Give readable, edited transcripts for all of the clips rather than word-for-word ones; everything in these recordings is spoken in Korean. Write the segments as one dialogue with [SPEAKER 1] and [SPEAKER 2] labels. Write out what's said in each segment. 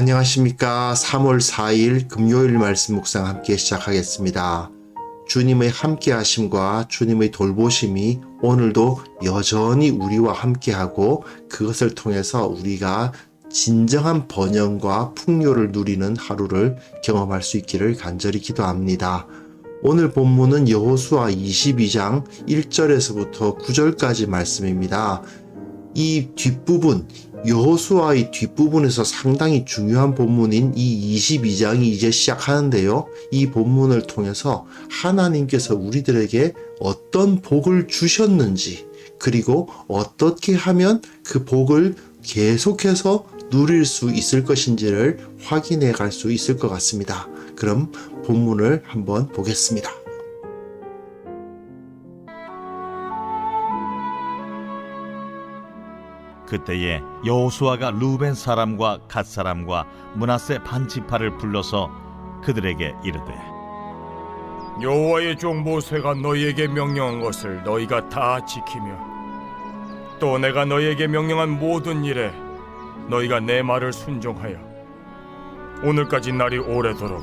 [SPEAKER 1] 안녕하십니까. 3월 4일 금요일 말씀 묵상 함께 시작하겠습니다. 주님의 함께 하심과 주님의 돌보심이 오늘도 여전히 우리와 함께하고 그것을 통해서 우리가 진정한 번영과 풍요를 누리는 하루를 경험할 수 있기를 간절히 기도합니다. 오늘 본문은 여호수아 22장 1절에서부터 9절까지 말씀입니다. 이 뒷부분, 여호수아의 뒷부분에서 상당히 중요한 본문인 이 22장이 이제 시작하는데요. 이 본문을 통해서 하나님께서 우리들에게 어떤 복을 주셨는지, 그리고 어떻게 하면 그 복을 계속해서 누릴 수 있을 것인지를 확인해 갈 수 있을 것 같습니다. 그럼 본문을 한번 보겠습니다.
[SPEAKER 2] 그때에 여호수아가 루벤 사람과 갓 사람과 므낫세 반 지파를 불러서 그들에게 이르되
[SPEAKER 3] 여호와의 종 모세가 너희에게 명령한 것을 너희가 다 지키며 또 내가 너희에게 명령한 모든 일에 너희가 내 말을 순종하여 오늘까지 날이 오래도록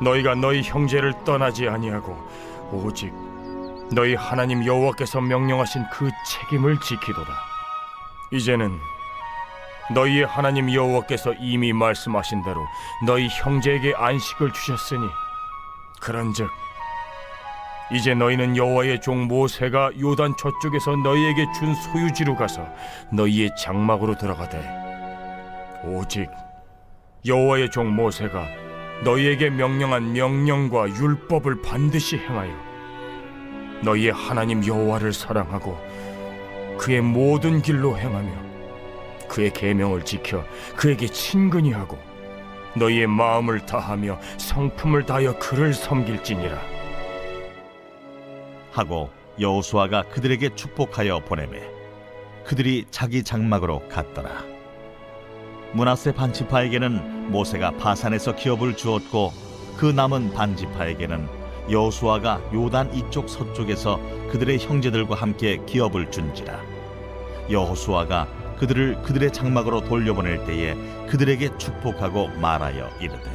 [SPEAKER 3] 너희가 너희 형제를 떠나지 아니하고 오직 너희 하나님 여호와께서 명령하신 그 책임을 지키도다. 이제는 너희의 하나님 여호와께서 이미 말씀하신 대로 너희 형제에게 안식을 주셨으니 그런즉 이제 너희는 여호와의 종 모세가 요단 저쪽에서 너희에게 준 소유지로 가서 너희의 장막으로 들어가되 오직 여호와의 종 모세가 너희에게 명령한 명령과 율법을 반드시 행하여 너희의 하나님 여호와를 사랑하고 그의 모든 길로 행하며 그의 계명을 지켜 그에게 친근히 하고 너희의 마음을 다하며 성품을 다하여 그를 섬길지니라.
[SPEAKER 2] 하고 여호수아가 그들에게 축복하여 보내매 그들이 자기 장막으로 갔더라. 므낫세 반 지파에게는 모세가 바산에서 기업을 주었고 그 남은 반 지파에게는 여호수아가 요단 이쪽 서쪽에서 그들의 형제들과 함께 기업을 준지라. 여호수아가 그들을 그들의 장막으로 돌려보낼 때에 그들에게 축복하고 말하여 이르되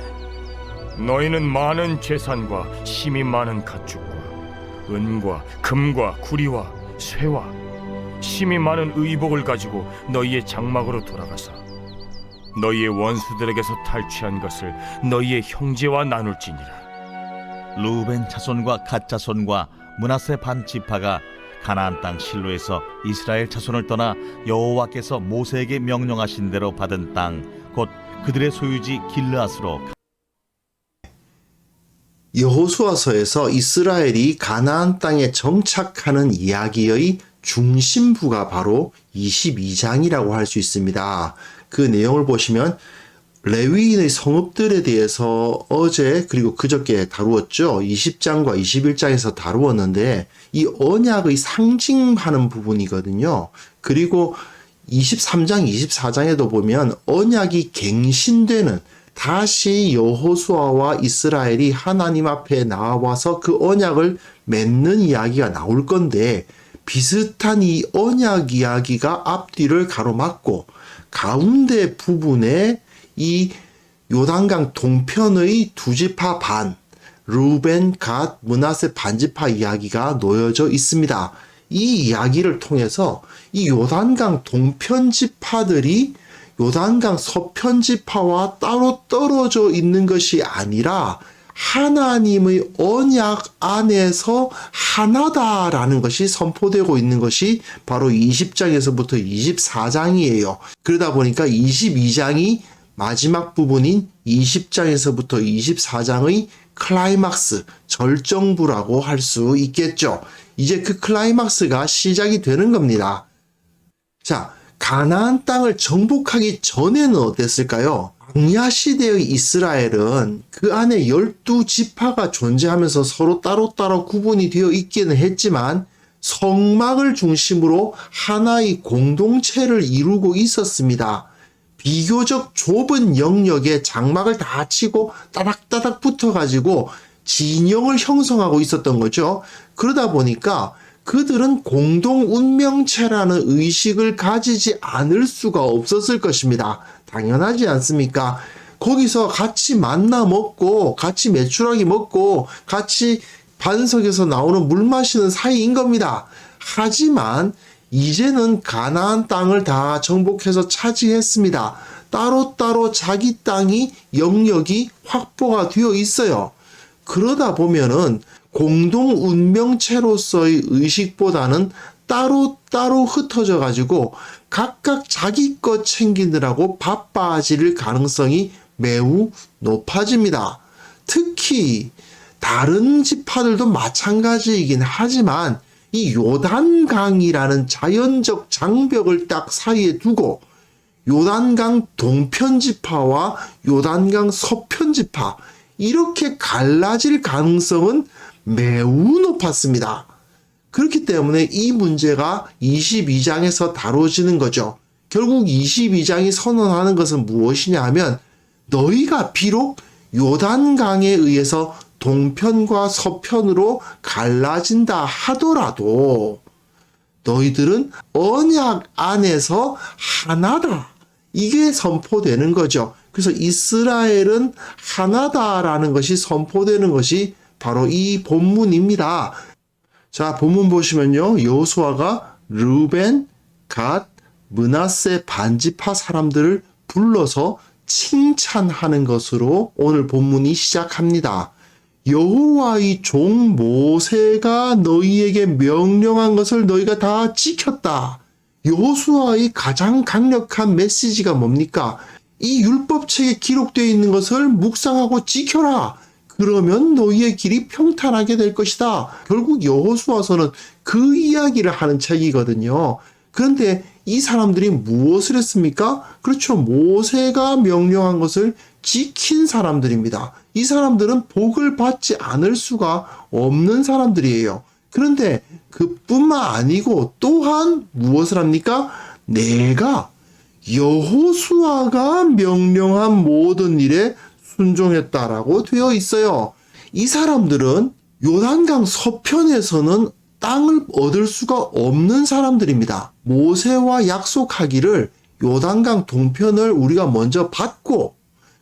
[SPEAKER 3] 너희는 많은 재산과 힘이 많은 가축과 은과 금과 구리와 쇠와 힘이 많은 의복을 가지고 너희의 장막으로 돌아가서 너희의 원수들에게서 탈취한 것을 너희의 형제와 나눌지니라.
[SPEAKER 2] 루벤 자손과 갓 자손과 므낫세 반 지파가 가나안 땅 실로에서 이스라엘 자손을 떠나 여호와께서 모세에게 명령하신 대로 받은 땅 곧 그들의 소유지 길르앗으로
[SPEAKER 1] 여호수아서에서 이스라엘이 가나안 땅에 정착하는 이야기의 중심부가 바로 22장이라고 할 수 있습니다. 그 내용을 보시면 레위인의 성읍들에 대해서 어제 그리고 그저께 다루었죠. 20장과 21장에서 다루었는데 이 언약의 상징하는 부분이거든요. 그리고 23장, 24장에도 보면 언약이 갱신되는 다시 여호수아와 이스라엘이 하나님 앞에 나와서 그 언약을 맺는 이야기가 나올 건데 비슷한 이 언약 이야기가 앞뒤를 가로막고 가운데 부분에 이 요단강 동편의 두 지파 반, 루벤, 갓, 므낫세 반지파 이야기가 놓여져 있습니다. 이 이야기를 통해서 이 요단강 동편 지파들이 요단강 서편 지파와 따로 떨어져 있는 것이 아니라 하나님의 언약 안에서 하나다라는 것이 선포되고 있는 것이 바로 20장에서부터 24장이에요. 그러다 보니까 22장이 마지막 부분인 20장에서부터 24장의 클라이막스, 절정부라고 할 수 있겠죠. 이제 그 클라이막스가 시작이 되는 겁니다. 자, 가나안 땅을 정복하기 전에는 어땠을까요? 광야 시대의 이스라엘은 그 안에 12지파가 존재하면서 서로 따로따로 구분이 되어 있기는 했지만 성막을 중심으로 하나의 공동체를 이루고 있었습니다. 비교적 좁은 영역에 장막을 다 치고 따닥따닥 붙어가지고 진영을 형성하고 있었던 거죠. 그러다 보니까 그들은 공동 운명체라는 의식을 가지지 않을 수가 없었을 것입니다. 당연하지 않습니까? 거기서 같이 만나 먹고 같이 메추라기 먹고 같이 반석에서 나오는 물 마시는 사이인 겁니다. 하지만 이제는 가나안 땅을 다 정복해서 차지했습니다. 따로따로 자기 땅이 영역이 확보가 되어 있어요. 그러다 보면은 공동 운명체로서의 의식보다는 따로따로 흩어져 가지고 각각 자기 것 챙기느라고 바빠질 가능성이 매우 높아집니다. 특히 다른 지파들도 마찬가지이긴 하지만 이 요단강이라는 자연적 장벽을 딱 사이에 두고 요단강 동편 지파와 요단강 서편 지파 이렇게 갈라질 가능성은 매우 높았습니다. 그렇기 때문에 이 문제가 22장에서 다뤄지는 거죠. 결국 22장이 선언하는 것은 무엇이냐 하면 너희가 비록 요단강에 의해서 동편과 서편으로 갈라진다 하더라도 너희들은 언약 안에서 하나다. 이게 선포되는 거죠. 그래서 이스라엘은 하나다라는 것이 선포되는 것이 바로 이 본문입니다. 자, 본문 보시면요. 여호수아가 르우벤, 갓, 므낫세 반지파 사람들을 불러서 칭찬하는 것으로 오늘 본문이 시작합니다. 여호와의 종 모세가 너희에게 명령한 것을 너희가 다 지켰다. 여호수아의 가장 강력한 메시지가 뭡니까? 이 율법책에 기록되어 있는 것을 묵상하고 지켜라. 그러면 너희의 길이 평탄하게 될 것이다. 결국 여호수아서는 그 이야기를 하는 책이거든요. 그런데 이 사람들이 무엇을 했습니까? 그렇죠. 모세가 명령한 것을 지킨 사람들입니다. 이 사람들은 복을 받지 않을 수가 없는 사람들이에요. 그런데 그뿐만 아니고 또한 무엇을 합니까? 내가 여호수아가 명령한 모든 일에 순종했다라고 되어 있어요. 이 사람들은 요단강 서편에서는 땅을 얻을 수가 없는 사람들입니다. 모세와 약속하기를 요단강 동편을 우리가 먼저 받고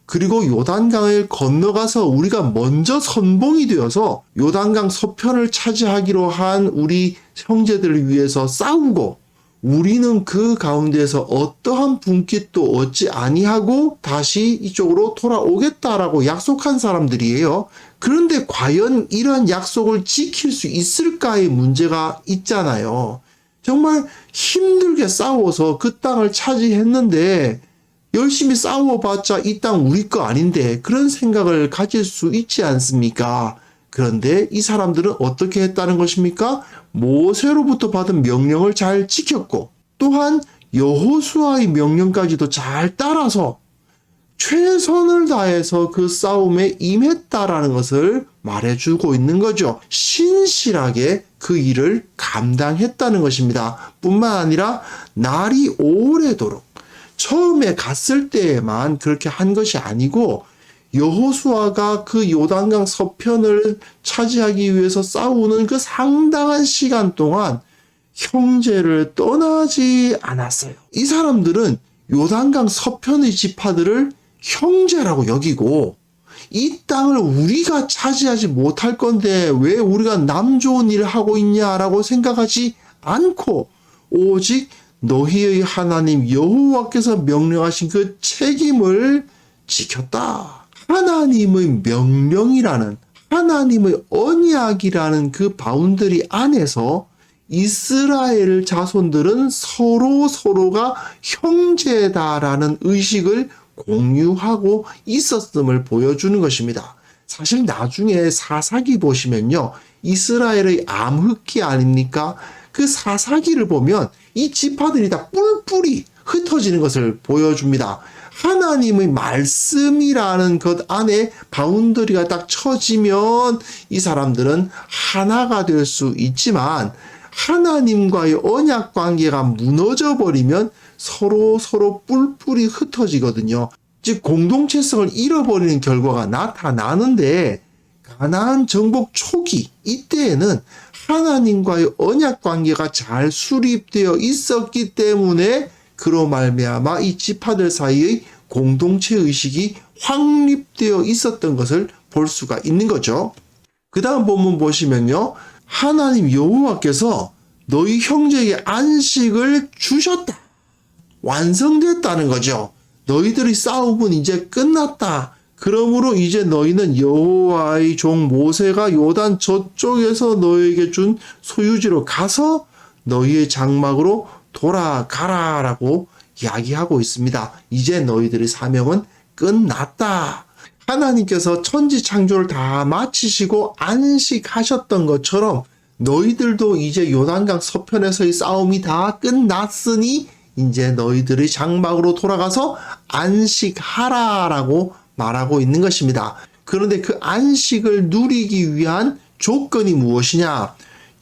[SPEAKER 1] 그리고 요단강을 건너가서 우리가 먼저 선봉이 되어서 요단강 서편을 차지하기로 한 우리 형제들을 위해서 싸우고 우리는 그 가운데서 어떠한 분깃도 얻지 아니하고 다시 이쪽으로 돌아오겠다라고 약속한 사람들이에요. 그런데 과연 이런 약속을 지킬 수 있을까의 문제가 있잖아요. 정말 힘들게 싸워서 그 땅을 차지했는데 열심히 싸워봤자 이 땅 우리 거 아닌데 그런 생각을 가질 수 있지 않습니까? 그런데 이 사람들은 어떻게 했다는 것입니까? 모세로부터 받은 명령을 잘 지켰고 또한 여호수아의 명령까지도 잘 따라서 최선을 다해서 그 싸움에 임했다라는 것을 말해주고 있는 거죠. 신실하게 그 일을 감당했다는 것입니다. 뿐만 아니라 날이 오래도록 처음에 갔을 때에만 그렇게 한 것이 아니고 여호수아가 그 요단강 서편을 차지하기 위해서 싸우는 그 상당한 시간 동안 형제를 떠나지 않았어요. 이 사람들은 요단강 서편의 지파들을 형제라고 여기고 이 땅을 우리가 차지하지 못할 건데 왜 우리가 남 좋은 일을 하고 있냐라고 생각하지 않고 오직 너희의 하나님 여호와께서 명령하신 그 책임을 지켰다. 하나님의 명령이라는 하나님의 언약이라는 그 바운더리 안에서 이스라엘 자손들은 서로가 형제다라는 의식을 공유하고 있었음을 보여주는 것입니다. 사실 나중에 사사기 보시면요. 이스라엘의 암흑기 아닙니까? 그 사사기를 보면 이 지파들이 다 뿔뿔이 흩어지는 것을 보여줍니다. 하나님의 말씀이라는 것 안에 바운더리가 딱 쳐지면 이 사람들은 하나가 될 수 있지만 하나님과의 언약 관계가 무너져 버리면 서로 뿔뿔이 흩어지거든요. 즉 공동체성을 잃어버리는 결과가 나타나는데 가나안 정복 초기 이때에는 하나님과의 언약 관계가 잘 수립되어 있었기 때문에 그로 말미암아 이 지파들 사이의 공동체 의식이 확립되어 있었던 것을 볼 수가 있는 거죠. 그 다음 본문 보시면요. 하나님 여호와께서 너희 형제에게 안식을 주셨다. 완성됐다는 거죠. 너희들의 싸움은 이제 끝났다. 그러므로 이제 너희는 여호와의 종 모세가 요단 저쪽에서 너희에게 준 소유지로 가서 너희의 장막으로 돌아가라 라고 이야기하고 있습니다. 이제 너희들의 사명은 끝났다. 하나님께서 천지 창조를 다 마치시고 안식하셨던 것처럼 너희들도 이제 요단강 서편에서의 싸움이 다 끝났으니 이제 너희들의 장막으로 돌아가서 안식하라 라고 말하고 있는 것입니다. 그런데 그 안식을 누리기 위한 조건이 무엇이냐?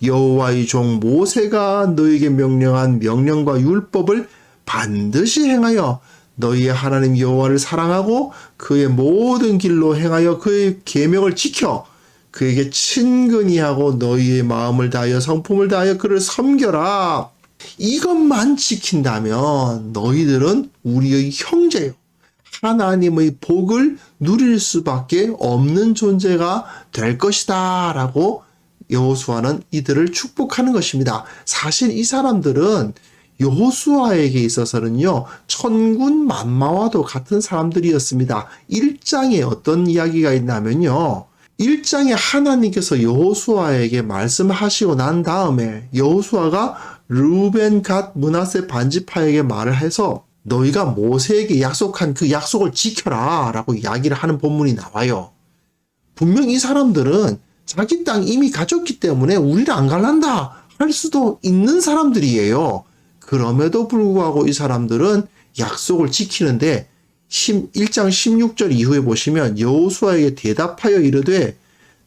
[SPEAKER 1] 여호와의 종 모세가 너희에게 명령한 명령과 율법을 반드시 행하여 너희의 하나님 여호와를 사랑하고 그의 모든 길로 행하여 그의 계명을 지켜 그에게 친근히 하고 너희의 마음을 다하여 성품을 다하여 그를 섬겨라. 이것만 지킨다면 너희들은 우리의 형제요. 하나님의 복을 누릴 수밖에 없는 존재가 될 것이다 라고 여호수아는 이들을 축복하는 것입니다. 사실 이 사람들은 여호수아에게 있어서는요, 천군 만마와도 같은 사람들이었습니다. 1장에 어떤 이야기가 있냐면요, 1장에 하나님께서 여호수아에게 말씀하시고 난 다음에 여호수아가 르우벤, 갓, 므낫세 반지파에게 말을 해서 너희가 모세에게 약속한 그 약속을 지켜라 라고 이야기를 하는 본문이 나와요. 분명 이 사람들은 자기 땅 이미 가졌기 때문에 우리를 안 갈란다 할 수도 있는 사람들이에요. 그럼에도 불구하고 이 사람들은 약속을 지키는데 1장 16절 이후에 보시면 여호수아에게 대답하여 이르되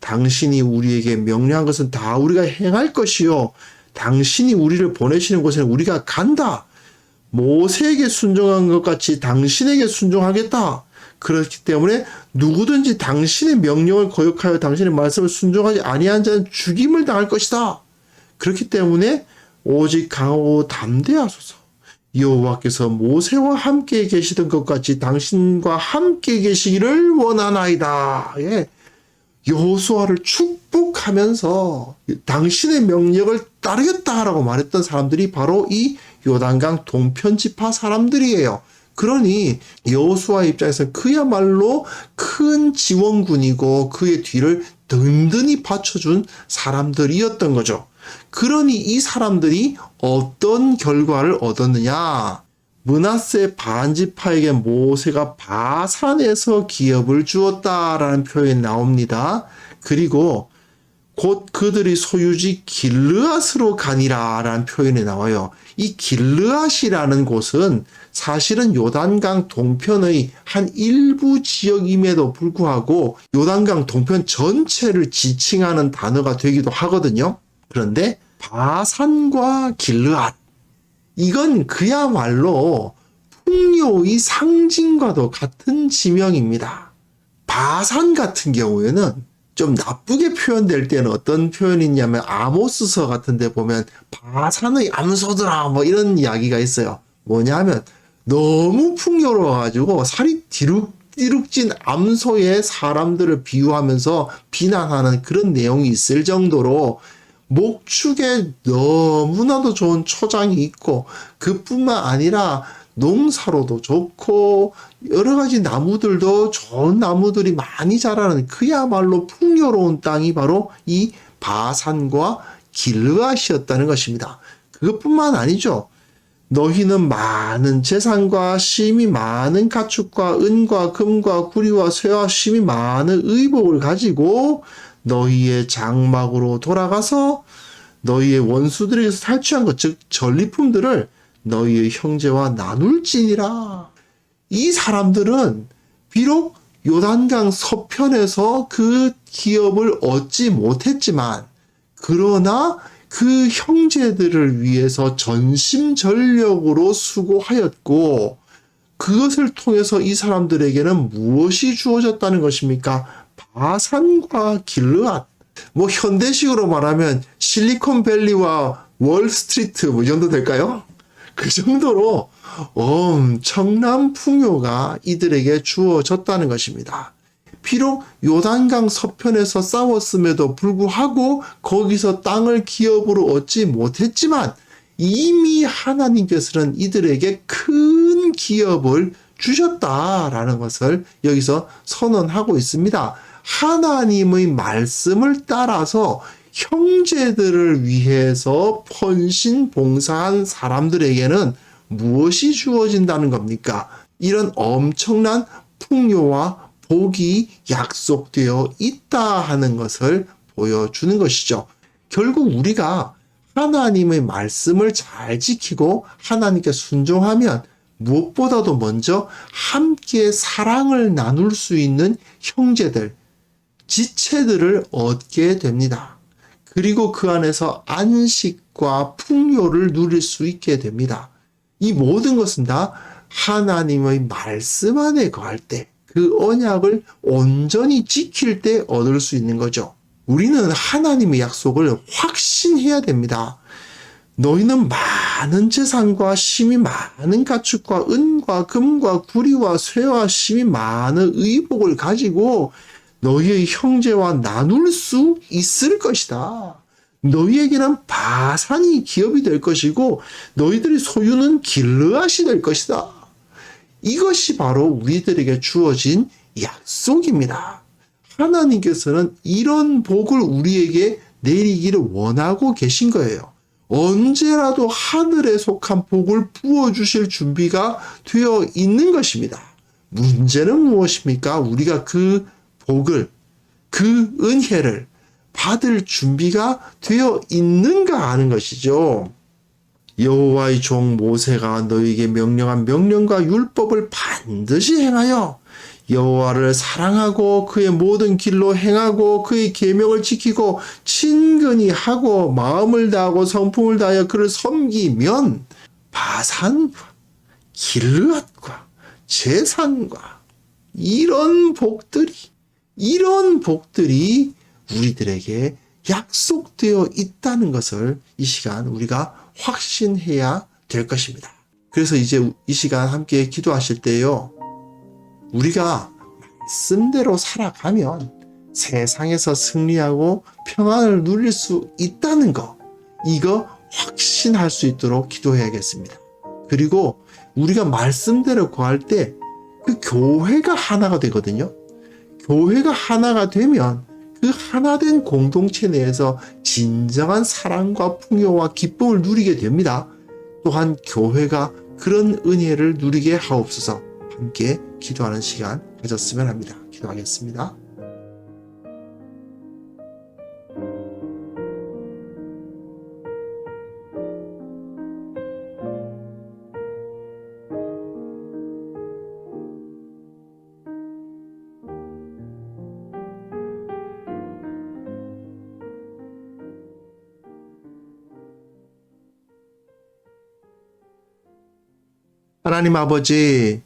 [SPEAKER 1] 당신이 우리에게 명령한 것은 다 우리가 행할 것이요 당신이 우리를 보내시는 곳에는 우리가 간다. 모세에게 순종한 것 같이 당신에게 순종하겠다. 그렇기 때문에 누구든지 당신의 명령을 거역하여 당신의 말씀을 순종하지 아니한 자는 죽임을 당할 것이다. 그렇기 때문에 오직 강하고 담대하소서. 여호와께서 모세와 함께 계시던 것 같이 당신과 함께 계시기를 원하나이다. 예. 여호수아를 축복하면서 당신의 명령을 따르겠다라고 말했던 사람들이 바로 이 요단강 동편 지파 사람들이에요. 그러니 여호수아 입장에서 그야말로 큰 지원군이고 그의 뒤를 든든히 받쳐준 사람들이었던 거죠. 그러니 이 사람들이 어떤 결과를 얻었느냐? 므낫세 반지파에게 모세가 바산에서 기업을 주었다라는 표현이 나옵니다. 그리고 곧 그들이 소유지 길르앗으로 가니라 라는 표현이 나와요. 이 길르앗이라는 곳은 사실은 요단강 동편의 한 일부 지역임에도 불구하고 요단강 동편 전체를 지칭하는 단어가 되기도 하거든요. 그런데 바산과 길르앗, 이건 그야말로 풍요의 상징과도 같은 지명입니다. 바산 같은 경우에는 좀 나쁘게 표현될 때는 어떤 표현이 있냐면 아모스서 같은 데 보면 바산의 암소들아 뭐 이런 이야기가 있어요. 뭐냐면 너무 풍요로워가지고 살이 디룩디룩진 암소의 사람들을 비유하면서 비난하는 그런 내용이 있을 정도로 목축에 너무나도 좋은 초장이 있고 그뿐만 아니라 농사로도 좋고 여러 가지 나무들도 좋은 나무들이 많이 자라는 그야말로 풍요로운 땅이 바로 이 바산과 길르앗이었다는 것입니다. 그것뿐만 아니죠. 너희는 많은 재산과 심이 많은 가축과 은과 금과 구리와 쇠와 심이 많은 의복을 가지고 너희의 장막으로 돌아가서 너희의 원수들에게서 탈취한 것, 즉 전리품들을 너희의 형제와 나눌지니라. 이 사람들은 비록 요단강 서편에서 그 기업을 얻지 못했지만 그러나 그 형제들을 위해서 전심전력으로 수고하였고 그것을 통해서 이 사람들에게는 무엇이 주어졌다는 것입니까? 바산과 길르앗, 뭐 현대식으로 말하면 실리콘밸리와 월스트리트 뭐 이 정도 될까요? 그 정도로 엄청난 풍요가 이들에게 주어졌다는 것입니다. 비록 요단강 서편에서 싸웠음에도 불구하고 거기서 땅을 기업으로 얻지 못했지만 이미 하나님께서는 이들에게 큰 기업을 주셨다라는 것을 여기서 선언하고 있습니다. 하나님의 말씀을 따라서 형제들을 위해서 헌신 봉사한 사람들에게는 무엇이 주어진다는 겁니까? 이런 엄청난 풍요와 복이 약속되어 있다 하는 것을 보여주는 것이죠. 결국 우리가 하나님의 말씀을 잘 지키고 하나님께 순종하면 무엇보다도 먼저 함께 사랑을 나눌 수 있는 형제들, 지체들을 얻게 됩니다. 그리고 그 안에서 안식과 풍요를 누릴 수 있게 됩니다. 이 모든 것은 다 하나님의 말씀 안에 거할 때, 그 언약을 온전히 지킬 때 얻을 수 있는 거죠. 우리는 하나님의 약속을 확신해야 됩니다. 너희는 많은 재산과 심이 많은 가축과 은과 금과 구리와 쇠와 심이 많은 의복을 가지고 너희의 형제와 나눌 수 있을 것이다. 너희에게는 바산이 기업이 될 것이고 너희들의 소유는 길르앗이 될 것이다. 이것이 바로 우리들에게 주어진 약속입니다. 하나님께서는 이런 복을 우리에게 내리기를 원하고 계신 거예요. 언제라도 하늘에 속한 복을 부어주실 준비가 되어 있는 것입니다. 문제는 무엇입니까? 우리가 그 복을, 그 은혜를 받을 준비가 되어 있는가 하는 것이죠. 여호와의 종 모세가 너희에게 명령한 명령과 율법을 반드시 행하여 여호와를 사랑하고 그의 모든 길로 행하고 그의 계명을 지키고 친근히 하고 마음을 다하고 성품을 다하여 그를 섬기면 바산과 길르앗과 재산과 이런 복들이 우리들에게 약속되어 있다는 것을 이 시간 우리가 확신해야 될 것입니다. 그래서 이제 이 시간 함께 기도하실 때요, 우리가 말씀대로 살아가면 세상에서 승리하고 평안을 누릴 수 있다는 거, 이거 확신할 수 있도록 기도해야겠습니다. 그리고 우리가 말씀대로 구할 때 그 교회가 하나가 되거든요. 교회가 하나가 되면 그 하나된 공동체 내에서 진정한 사랑과 풍요와 기쁨을 누리게 됩니다. 또한 교회가 그런 은혜를 누리게 하옵소서. 함께 기도하는 시간 가졌으면 합니다. 기도하겠습니다. 하나님 아버지,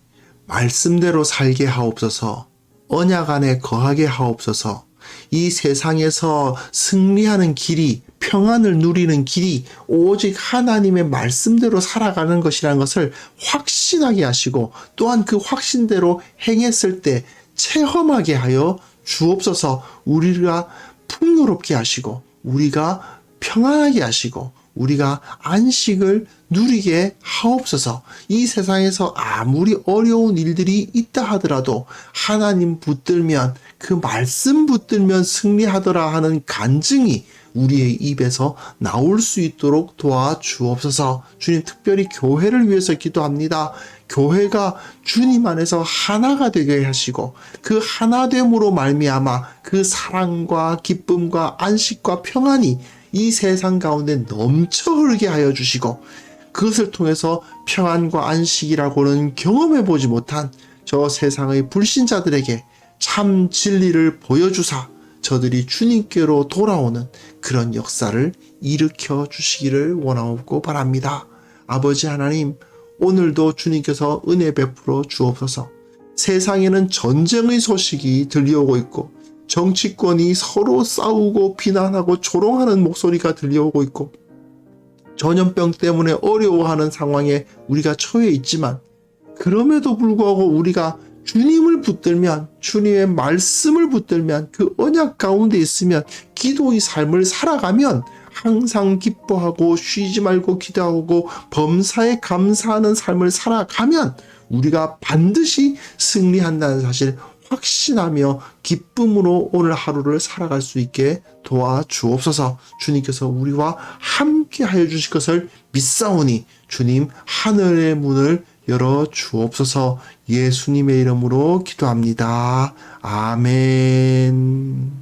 [SPEAKER 1] 말씀대로 살게 하옵소서. 언약 안에 거하게 하옵소서. 이 세상에서 승리하는 길이, 평안을 누리는 길이 오직 하나님의 말씀대로 살아가는 것이라는 것을 확신하게 하시고, 또한 그 확신대로 행했을 때 체험하게 하여 주옵소서. 우리가 풍요롭게 하시고, 우리가 평안하게 하시고, 우리가 안식을 누리게 하옵소서. 이 세상에서 아무리 어려운 일들이 있다 하더라도 하나님 붙들면, 그 말씀 붙들면 승리하더라 하는 간증이 우리의 입에서 나올 수 있도록 도와주옵소서. 주님, 특별히 교회를 위해서 기도합니다. 교회가 주님 안에서 하나가 되게 하시고 그 하나됨으로 말미암아 그 사랑과 기쁨과 안식과 평안이 이 세상 가운데 넘쳐 흐르게 하여 주시고, 그것을 통해서 평안과 안식이라고는 경험해 보지 못한 저 세상의 불신자들에게 참 진리를 보여주사 저들이 주님께로 돌아오는 그런 역사를 일으켜 주시기를 원하옵고 바랍니다. 아버지 하나님, 오늘도 주님께서 은혜 베풀어 주옵소서. 세상에는 전쟁의 소식이 들려오고 있고 정치권이 서로 싸우고 비난하고 조롱하는 목소리가 들려오고 있고 전염병 때문에 어려워하는 상황에 우리가 처해 있지만 그럼에도 불구하고 우리가 주님을 붙들면 주님의 말씀을 붙들면 그 언약 가운데 있으면 기도의 삶을 살아가면 항상 기뻐하고 쉬지 말고 기도하고 범사에 감사하는 삶을 살아가면 우리가 반드시 승리한다는 사실 확신하며 기쁨으로 오늘 하루를 살아갈 수 있게 도와주옵소서. 주님께서 우리와 함께 하여 주실 것을 믿사오니 주님 하늘의 문을 열어 주옵소서. 예수님의 이름으로 기도합니다. 아멘.